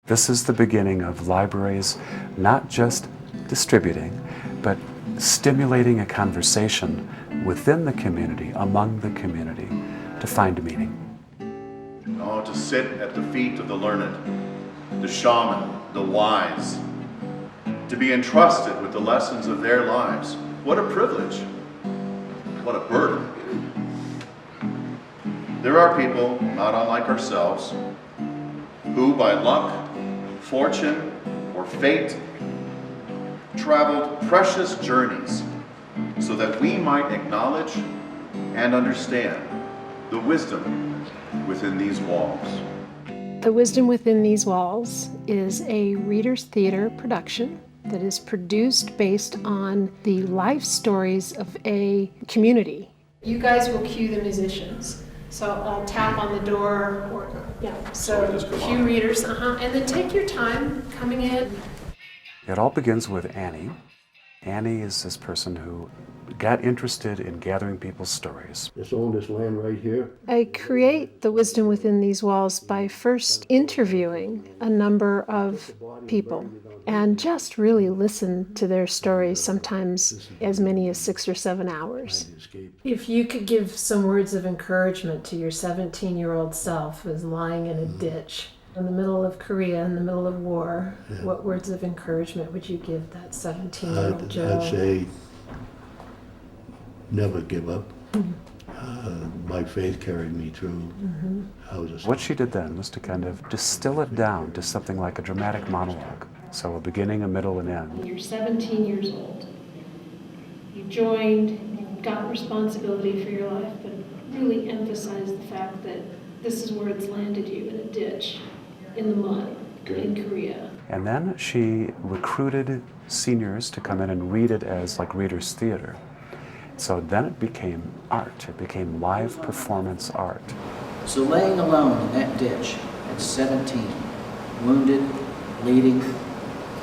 This is the beginning of libraries not just distributing, but stimulating a conversation within the community, among the community, to find meaning. Oh, to sit at the feet of the learned, the shaman, the wise, to be entrusted with the lessons of their lives. What a privilege. What a burden. There are people, not unlike ourselves, who by luck, fortune, or fate traveled precious journeys so that we might acknowledge and understand the wisdom within these walls. The Wisdom Within These Walls is a Reader's Theater production that is produced based on the life stories of a community. You guys will cue the musicians. So I'll tap on the door, so cue readers, and then take your time coming in. It all begins with Annie. Annie is this person who got interested in gathering people's stories. Just own this land right here. I create the Wisdom Within These Walls by first interviewing a number of people and just really listen to their stories, sometimes as many as 6 or 7 hours. If you could give some words of encouragement to your 17-year-old self who's lying in a ditch in the middle of Korea, in the middle of war, what words of encouragement would you give that 17-year-old Joe? I'd say never give up. My faith carried me through. What she did then was to kind of distill it down to something like a dramatic monologue. So a beginning, a middle, and end. You're 17 years old. You joined, you've got responsibility for your life, but really emphasize the fact that this is where it's landed you, in a ditch, in the mud, in Korea. And then she recruited seniors to come in and read it as like readers' theater. So then it became art. It became live performance art. So laying alone in that ditch at 17, wounded, bleeding,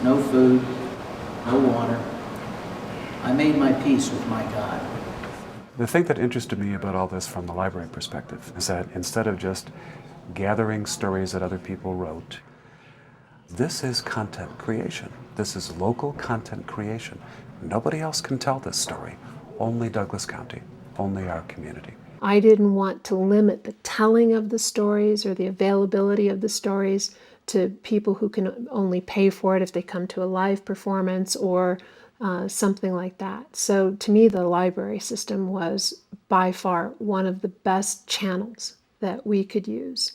no food, no water, I made my peace with my God. The thing that interested me about all this from the library perspective is that instead of just gathering stories that other people wrote, this is content creation. This is local content creation. Nobody else can tell this story. Only Douglas County, only our community. I didn't want to limit the telling of the stories or the availability of the stories to people who can only pay for it if they come to a live performance or something like that. So to me, the library system was by far one of the best channels that we could use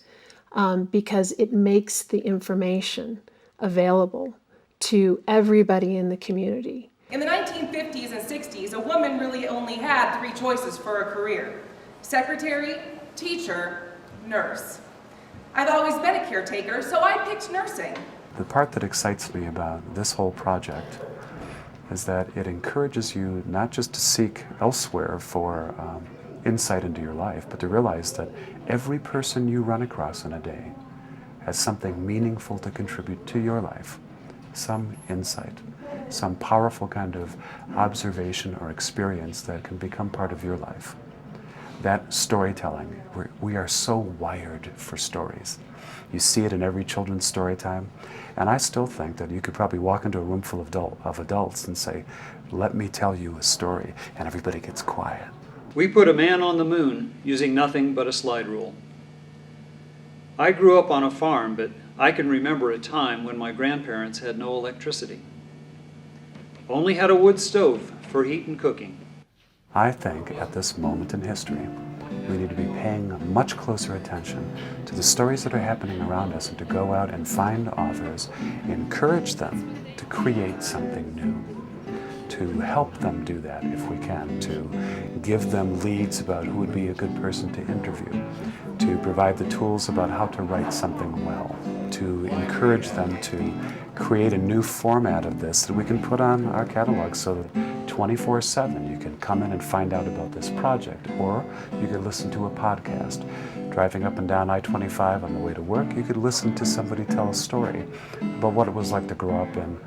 because it makes the information available to everybody in the community. In the 1950s and 60s, a woman really only had 3 choices for a career: secretary, teacher, nurse. I've always been a caretaker, so I picked nursing. The part that excites me about this whole project is that it encourages you not just to seek elsewhere for insight into your life, but to realize that every person you run across in a day has something meaningful to contribute to your life, some insight, some powerful kind of observation or experience that can become part of your life. That storytelling, we are so wired for stories. You see it in every children's story time, and I still think that you could probably walk into a room full of adults and say, "Let me tell you a story," and everybody gets quiet. We put a man on the moon using nothing but a slide rule. I grew up on a farm, but I can remember a time when my grandparents had no electricity. Only had a wood stove for heat and cooking. I think at this moment in history, we need to be paying much closer attention to the stories that are happening around us and to go out and find authors, encourage them to create something new, to help them do that if we can, to give them leads about who would be a good person to interview, to provide the tools about how to write something well, to encourage them to create a new format of this that we can put on our catalog so that 24/7 you can come in and find out about this project, or you could listen to a podcast. Driving up and down I-25 on the way to work, you could listen to somebody tell a story about what it was like to grow up in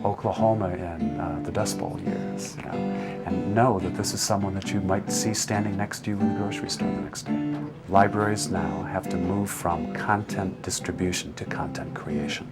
Oklahoma in the Dust Bowl years, you know, and know that this is someone that you might see standing next to you in the grocery store the next day. Libraries now have to move from content distribution to content creation.